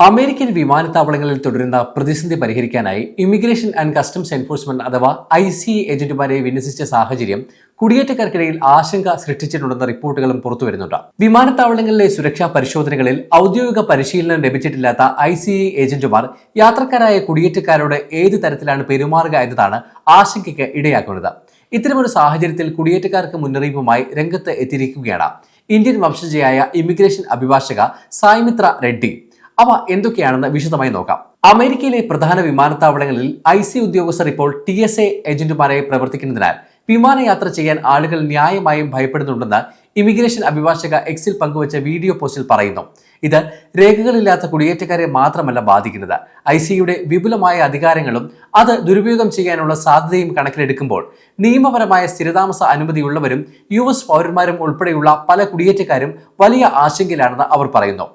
American വിമാനത്താവളങ്ങളിൽ തുടരുന്ന പ്രതിസന്ധി പരിഹരിക്കാനായി ഇമിഗ്രേഷൻ ആൻഡ് കസ്റ്റംസ് എൻഫോഴ്സ്മെന്റ് അഥവാ ICE ഏജന്റുമാരെ വിന്യസിച്ച സാഹചര്യം കുടിയേറ്റക്കാർക്കിടയിൽ ആശങ്ക സൃഷ്ടിച്ചിട്ടുണ്ടെന്ന റിപ്പോർട്ടുകളും പുറത്തുവരുന്നുണ്ട്. വിമാനത്താവളങ്ങളിലെ സുരക്ഷാ പരിശോധനകളിൽ ഔദ്യോഗിക പരിശീലനം ലഭിച്ചിട്ടില്ലാത്ത ICE ഏജന്റുമാർ യാത്രക്കാരായ കുടിയേറ്റക്കാരോട് ഏത് തരത്തിലാണ് പെരുമാറുക എന്നതാണ് ആശങ്കയ്ക്ക് ഇടയാക്കുന്നത്. ഇത്തരമൊരു സാഹചര്യത്തിൽ കുടിയേറ്റക്കാർക്ക് മുന്നറിയിപ്പുമായി രംഗത്ത് എത്തിയിരിക്കുകയാണ് ഇന്ത്യൻ വംശജയായ ഇമിഗ്രേഷൻ അഭിഭാഷക സായ്മിത്ര റെഡ്ഡി. അവ എന്തൊക്കെയാണെന്ന് വിശദമായി നോക്കാം. അമേരിക്കയിലെ പ്രധാന വിമാനത്താവളങ്ങളിൽ ICE ഉദ്യോഗസ്ഥർ ഇപ്പോൾ TSA ഏജന്റുമാരെ പ്രവർത്തിക്കുന്നതിനാൽ വിമാനയാത്ര ചെയ്യാൻ ആളുകൾ ന്യായമായും ഭയപ്പെടുന്നുണ്ടെന്ന് ഇമിഗ്രേഷൻ അഭിഭാഷക എക്സിൽ പങ്കുവച്ച വീഡിയോ പോസ്റ്റിൽ പറയുന്നു. ഇത് രേഖകളില്ലാത്ത കുടിയേറ്റക്കാരെ മാത്രമല്ല ബാധിക്കുന്നത്. ICEയുടെ വിപുലമായ അധികാരങ്ങളും അത് ദുരുപയോഗം ചെയ്യാനുള്ള സാധ്യതയും കണക്കിലെടുക്കുമ്പോൾ നിയമപരമായ സ്ഥിരതാമസ അനുമതിയുള്ളവരും US പൗരന്മാരും ഉൾപ്പെടെയുള്ള പല കുടിയേറ്റക്കാരും വലിയ ആശങ്കയിലാണെന്ന് അവർ പറയുന്നു.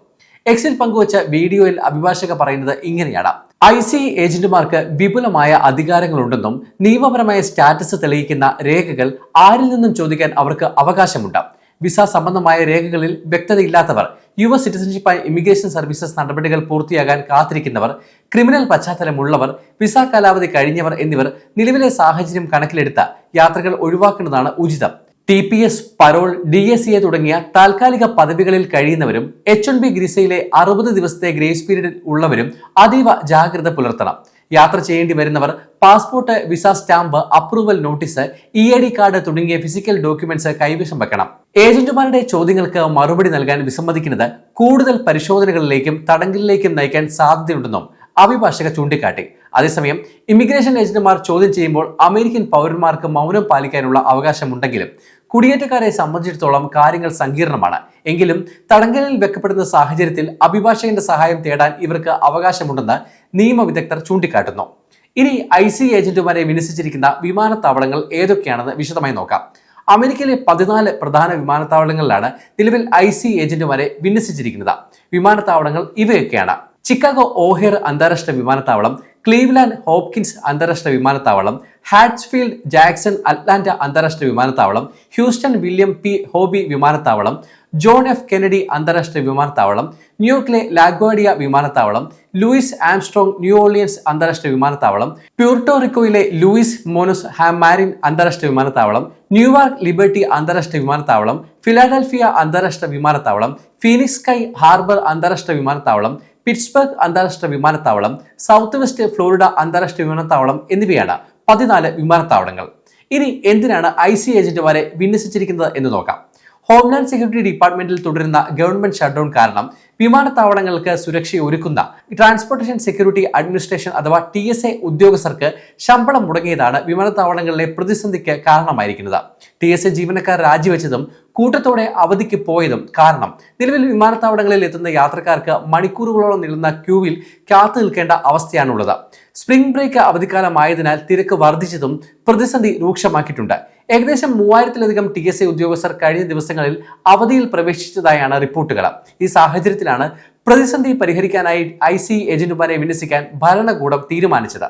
എക്സിൽ പങ്കുവച്ച വീഡിയോയിൽ അഭിഭാഷക പറയുന്നത് ഇങ്ങനെയാണ്: ICE ഏജന്റുമാർക്ക് വിപുലമായ അധികാരങ്ങളുണ്ടെന്നും നിയമപരമായ സ്റ്റാറ്റസ് തെളിയിക്കുന്ന രേഖകൾ ആരിൽ നിന്നും ചോദിക്കാൻ അവർക്ക് അവകാശമുണ്ട്. വിസ സംബന്ധമായ രേഖകളിൽ വ്യക്തതയില്ലാത്തവർ, US citizenship and immigration services നടപടികൾ പൂർത്തിയാകാൻ കാത്തിരിക്കുന്നവർ, ക്രിമിനൽ പശ്ചാത്തലമുള്ളവർ, വിസ കാലാവധി കഴിഞ്ഞവർ എന്നിവർ നിലവിലെ സാഹചര്യം കണക്കിലെടുത്ത് യാത്രകൾ ഒഴിവാക്കുന്നതാണ് ഉചിതം. TPS, പരോൾ, DSA തുടങ്ങിയ താൽക്കാലിക പദവികളിൽ കഴിയുന്നവരും H-1B ഗ്രീസയിലെ 60 ദിവസത്തെ ഗ്രേസ് പീരീഡിൽ ഉള്ളവരും അതീവ ജാഗ്രത പുലർത്തണം. യാത്ര ചെയ്യേണ്ടി വരുന്നവർ passport, visa stamp, approval notice, EID card തുടങ്ങിയ ഫിസിക്കൽ ഡോക്യുമെന്റ്സ് കൈവശം വെക്കണം. ഏജന്റുമാരുടെ ചോദ്യങ്ങൾക്ക് മറുപടി നൽകാൻ വിസമ്മതിക്കുന്നത് കൂടുതൽ പരിശോധനകളിലേക്കും തടങ്കലിലേക്കും നയിക്കാൻ സാധ്യതയുണ്ടെന്നും അഭിഭാഷക ചൂണ്ടിക്കാട്ടി. അതേസമയം ഇമിഗ്രേഷൻ ഏജന്റുമാർ ചോദ്യം ചെയ്യുമ്പോൾ അമേരിക്കൻ പൗരന്മാർക്ക് മൗനം പാലിക്കാനുള്ള അവകാശമുണ്ടെങ്കിലും കുടിയേറ്റക്കാരെ സംബന്ധിച്ചിടത്തോളം കാര്യങ്ങൾ സങ്കീർണമാണ്. എങ്കിലും തടങ്കലിൽ വെക്കപ്പെടുന്ന സാഹചര്യത്തിൽ അഭിഭാഷകന്റെ സഹായം തേടാൻ ഇവർക്ക് അവകാശമുണ്ടെന്ന് നിയമവിദഗ്ധർ ചൂണ്ടിക്കാട്ടുന്നു. ഇനി ICE ഏജന്റുമാരെ വിന്യസിച്ചിരിക്കുന്ന വിമാനത്താവളങ്ങൾ ഏതൊക്കെയാണെന്ന് വിശദമായി നോക്കാം. അമേരിക്കയിലെ 14 പ്രധാന വിമാനത്താവളങ്ങളിലാണ് നിലവിൽ ICE ഏജന്റുമാരെ വിന്യസിച്ചിരിക്കുന്നത്. വിമാനത്താവളങ്ങൾ ഇവയൊക്കെയാണ്: ചിക്കാഗോ ഓഹെയർ അന്താരാഷ്ട്ര വിമാനത്താവളം, ക്ലീവ്ലാൻഡ് ഹോപ്കിൻസ് അന്താരാഷ്ട്ര വിമാനത്താവളം, ഹാറ്റ്സ്ഫീൽഡ് ജാക്സൺ അറ്റ്ലാന്റ അന്താരാഷ്ട്ര വിമാനത്താവളം, ഹ്യൂസ്റ്റൺ വില്യം P. ഹോബി വിമാനത്താവളം, ജോൺ F. കെനഡി അന്താരാഷ്ട്ര വിമാനത്താവളം, ന്യൂയോർക്കിലെ ലാഗ്വാഡിയ വിമാനത്താവളം, ലൂയിസ് ആംസ്ട്രോങ് ന്യൂ ഓർലിയൻസ് അന്താരാഷ്ട്ര വിമാനത്താവളം, പ്യൂർട്ടോറിക്കോയിലെ ലൂയിസ് മോനോസ് ഹാമാരിൻ അന്താരാഷ്ട്ര വിമാനത്താവളം, ന്യൂയോർക്ക് ലിബർട്ടി അന്താരാഷ്ട്ര വിമാനത്താവളം, ഫിലാഡൽഫിയ അന്താരാഷ്ട്ര വിമാനത്താവളം, ഫീനിക്സ് സ്കൈ ഹാർബർ അന്താരാഷ്ട്ര വിമാനത്താവളം, പിറ്റ്സ്ബർഗ് അന്താരാഷ്ട്ര വിമാനത്താവളം, സൗത്ത് വെസ്റ്റ് ഫ്ലോറിഡ അന്താരാഷ്ട്ര വിമാനത്താവളം എന്നിവയാണ് 14 വിമാനത്താവളങ്ങൾ. ഇനി എന്തിനാണ് ICE ഏജന്റുമാരെ വിന്യസിച്ചിരിക്കുന്നത് എന്ന് നോക്കാം. ഹോംലാൻഡ് സെക്യൂരിറ്റി ഡിപ്പാർട്ട്മെന്റിൽ തുടരുന്ന ഗവൺമെന്റ് ഷട്ട്ഡൌൺ കാരണം വിമാനത്താവളങ്ങൾക്ക് സുരക്ഷയൊരുക്കുന്ന ട്രാൻസ്പോർട്ടേഷൻ സെക്യൂരിറ്റി അഡ്മിനിസ്ട്രേഷൻ അഥവാ TSA ഉദ്യോഗസ്ഥർക്ക് ശമ്പളം മുടങ്ങിയതാണ് വിമാനത്താവളങ്ങളിലെ പ്രതിസന്ധിക്ക് കാരണമായിരിക്കുന്നത്. TSA ജീവനക്കാർ രാജിവെച്ചതും കൂട്ടത്തോടെ അവധിക്ക് പോയതും കാരണം നിലവിൽ വിമാനത്താവളങ്ങളിൽ എത്തുന്ന യാത്രക്കാർക്ക് മണിക്കൂറുകളോളം നീളുന്ന ക്യൂവിൽ കാത്തു നിൽക്കേണ്ട അവസ്ഥയാണുള്ളത്. സ്പ്രിംഗ് ബ്രേക്ക് അവധിക്കാലമായതിനാൽ തിരക്ക് വർദ്ധിച്ചതും പ്രതിസന്ധി രൂക്ഷമാക്കിയിട്ടുണ്ട്. ഏകദേശം 3000-ലധികം TSA ഉദ്യോഗസ്ഥർ കഴിഞ്ഞ ദിവസങ്ങളിൽ അവധിയിൽ പ്രവേശിച്ചതായാണ് റിപ്പോർട്ടുകൾ. ഈ സാഹചര്യത്തിലാണ് പ്രതിസന്ധി പരിഹരിക്കാനായി ICE ഏജന്റുമാരെ വിന്യസിക്കാൻ ഭരണകൂടം തീരുമാനിച്ചത്.